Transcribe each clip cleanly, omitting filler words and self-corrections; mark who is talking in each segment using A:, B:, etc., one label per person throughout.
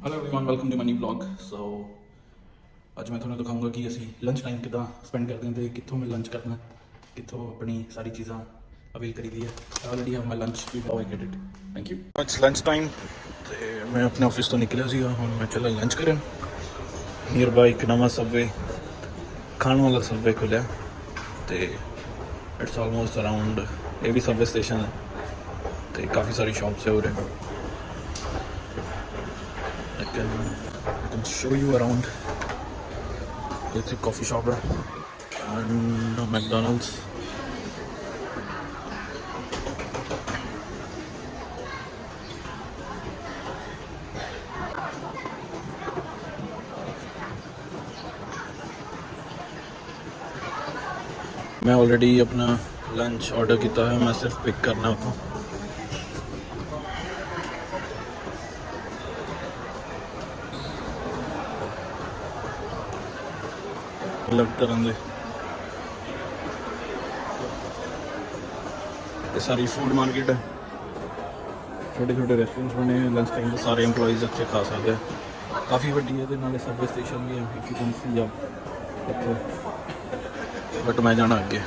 A: Hello everyone, welcome to my new vlog. So ਅੱਜ मैं ਤੁਹਾਨੂੰ ਦਿਖਾਊਂਗਾ ਕਿ ਅਸੀਂ ਲੰਚ ਟਾਈਮ ਕਿੱਦਾਂ ਸਪੈਂਡ ਕਰਦੇ ਹਾਂ ਤੇ ਕਿੱਥੋਂ ਮੈਂ ਲੰਚ ਕਰਨਾ, ਕਿੱਥੋਂ ਆਪਣੀ ਸਾਰੀ ਚੀਜ਼ਾਂ ਅਵੇਲ ਕਰੀਦੀ ਹੈ। I already have my lunch ਵੀ how I get it. Thank you. ਅੱਜ ਲੰਚ ਟਾਈਮ ਤੇ ਮੈਂ ਆਪਣੇ ਆਫਿਸ ਤੋਂ ਨਿਕਲਿਆ ਸੀਗਾ, ਹੁਣ ਮੈਂ ਚੱਲਾ ਲੰਚ ਕਰਨ। ਨੀਅਰ ਬਾਈ ਇੱਕ ਨਵਾਂ ਸਬਵੇ ਖਾਣ ਵਾਲਾ ਸਬਵੇ ਖੁੱਲਿਆ ਤੇ ਇਟਸ ਆਲਮੋਸਟ ਅਰਾਊਂਡ, ਇਹ ਵੀ ਸਬਵੇ ਸਟੇਸ਼ਨ ਹੈ ਤੇ ਕਾਫੀ ਸਾਰੀ ਸ਼ਾਪਸ ਹੈ ਉਰੇ। I can show you around. It's a coffee shop and McDonald's. मैं ऑलरेडी अपना लंच ऑर्डर किया है, मैं सिर्फ पिक करना होता। अलग तरह के सारी फूड मार्केट है, छोटे छोटे रेस्टोरेंट्स बने हैं। लंच टाइम तो सारे एम्प्लॉइज इतने खा सकते हैं, काफ़ी वड्डी है। नाले सबवे स्टेशन भी है, इफ यू कैन सी आप इत्थे। बट मैं जाना अगे।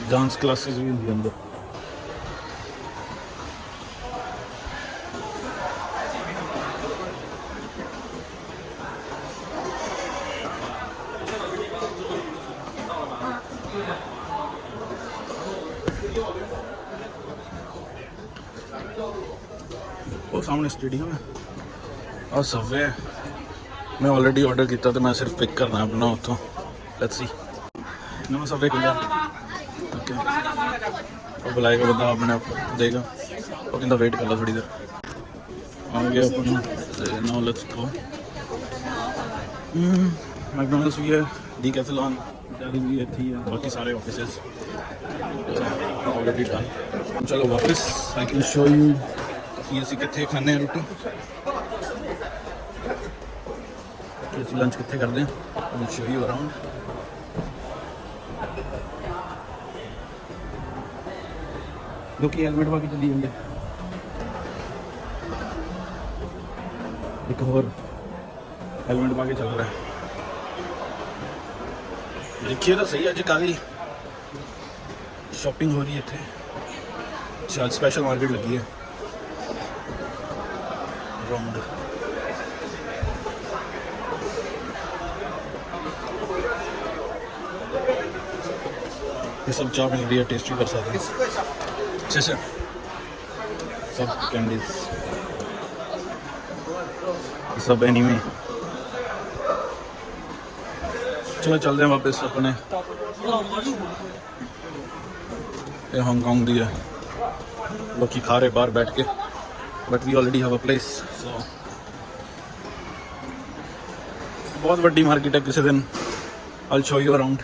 A: डांस क्लासेस भी होंगी अंदर। वो सामने स्टेडियम है और सबवे है। मैं ऑलरेडी ऑर्डर किया तो मैं सिर्फ पिक करना अपना उतों। लेट्स सी नवा सबवे खुला। वो बुलाएगा बंदा, अपने आप देगा। वो कहता वेट कर लो थोड़ी देर। आ गया अपन। Now let's go. मैकडॉनल्ड्स भी है, डीकैथलॉन भी है, बाकी सारे ऑफिसेस ऑलरेडी डन। चलो वापस आई कैन शो यू कि ਅਸੀਂ ਕਿੱਥੇ ਖਾਂਦੇ ਹਾਂ ਰੋਟੀ, ਕਿ ਅਸੀਂ ਲੰਚ ਕਿੱਥੇ ਕਰਦੇ ਹਾਂ। I will show you around. ਲੋਕੀ ਹੈਲਮਟ ਪਾ ਕੇ ਚੱਲੀ ਜਾਂਦੇ, ਇੱਕ ਹੋਰ ਹੈਲਮਟ ਪਾ ਕੇ ਚੱਲ ਰਿਹਾ। देखिए तो सही, अज काफ़ी शॉपिंग हो रही है इतने। आज स्पेशल मार्केट लगी है राउंड। ये सब चाय मिल रही है, टेस्ट भी कर सकते हैं। अच्छा अच्छा, सब कैंडीज, सब एनीमे। चलो चलते हैं वापस अपने। ये हांगकांग दी है, लोग खा रहे बाहर बैठ के, but we already have a place. So बहुत बड़ी मार्केट है, किसी दिन I will show you around.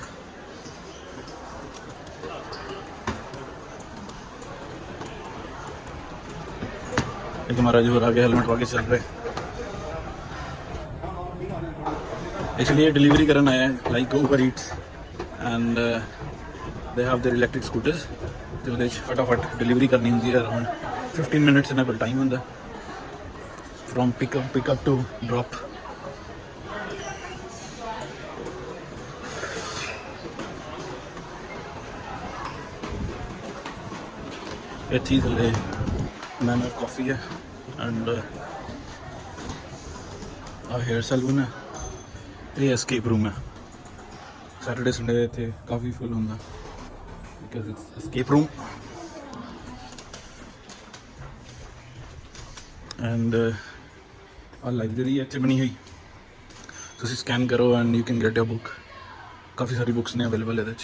A: एक हमारा जो आगे हेलमेट वाके चल रहे, इसलिए डिलीवरी करना आया है, like Uber Eats and they have their electric scooters. तो वो फटाफट डिलीवरी करनी होंगी है। अराउंड 15 मिनट्स इन्हें कोल टाइम होंगे फ्रॉम पिकअप टू ड्रॉप। इतनी थले मैन ऑफ कॉफ़ी है एंड हेयर सैलून है। ये एस्केप रूम है, सैटरडे संडे इतने काफ़ी फुल होंगे because it's escape room. And library इतने बनी हुई, तुम स्कैन करो and you can get your book. काफ़ी सारी बुक्स ने अवेलेबल है।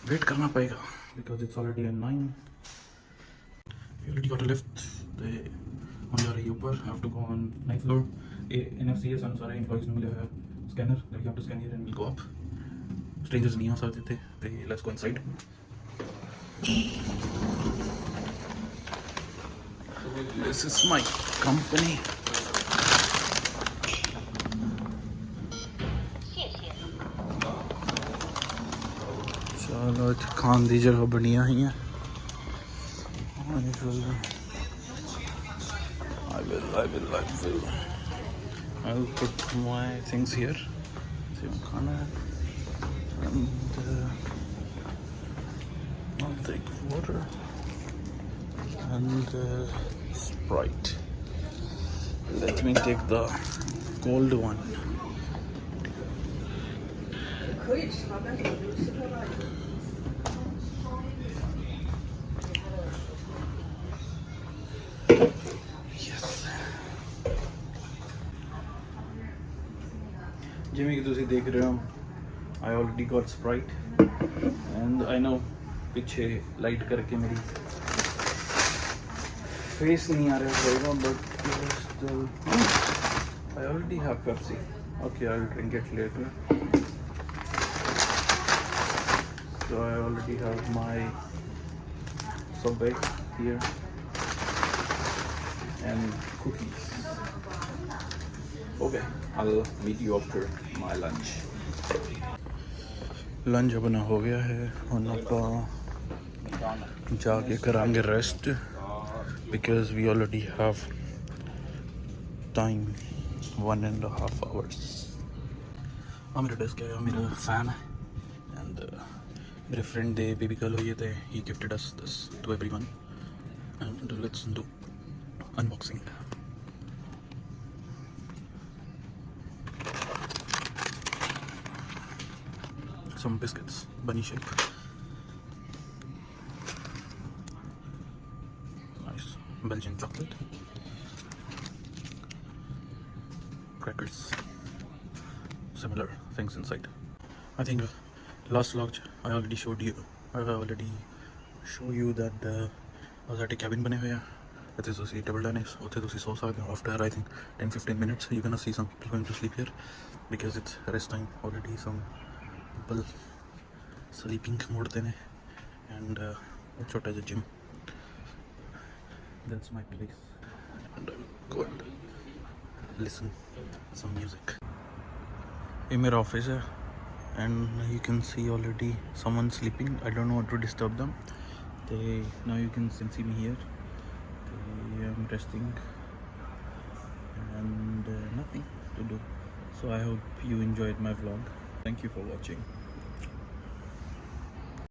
A: वेट करना पड़ेगा because it's already at 9. We already got a lift. The on जा रही है ऊपर. Have to go on 9th floor. NFC है, सारे employees ने मिला है scanner. Like you have to scan here and we'll go up. Strangers नहीं आ सकते थे. Let's go inside. This is my company. चलो खान दी जगह बनिया ही है. I'll put my things here. खाना है. And I'll take water and Sprite. Let me take the cold one. Jimmy की तुसी देख रहे हो, I already got Sprite and I know पीछे लाइट करके मेरी फेस नहीं आ रहा होगा, but still I already have Pepsi. Okay, I'll drink it later. So I already have my Subway here and cookies. Okay, I'll meet you after my lunch. Lunch अपना हो गया है और आप जाके करांगे rest because we already have time 1.5 hours. हाँ मेरा डेस्क है, मेरा फैन है and मेरे फ्रेंड दे बेबी गर्ल हुई थे, he gifted us this to everyone and let's do unboxing. Some biscuits, bunny shape. Nice Belgian chocolate. Crackers. Similar things inside. I think last vlog I already showed you. That our cabin bane hoye hai. It is also table tennis. Utte tusi so sakde ho. After I think 10-15 minutes you're gonna see some people going to sleep here because it's rest time already. Some people sleeping mode ne and chota ja gym. That's my place and I'll go and listen some music. ये मेरा office है and you can see already someone sleeping. I don't want to disturb them. Now you can see me here. I'm resting and nothing to do. So I hope you enjoyed my vlog. Thank you for watching.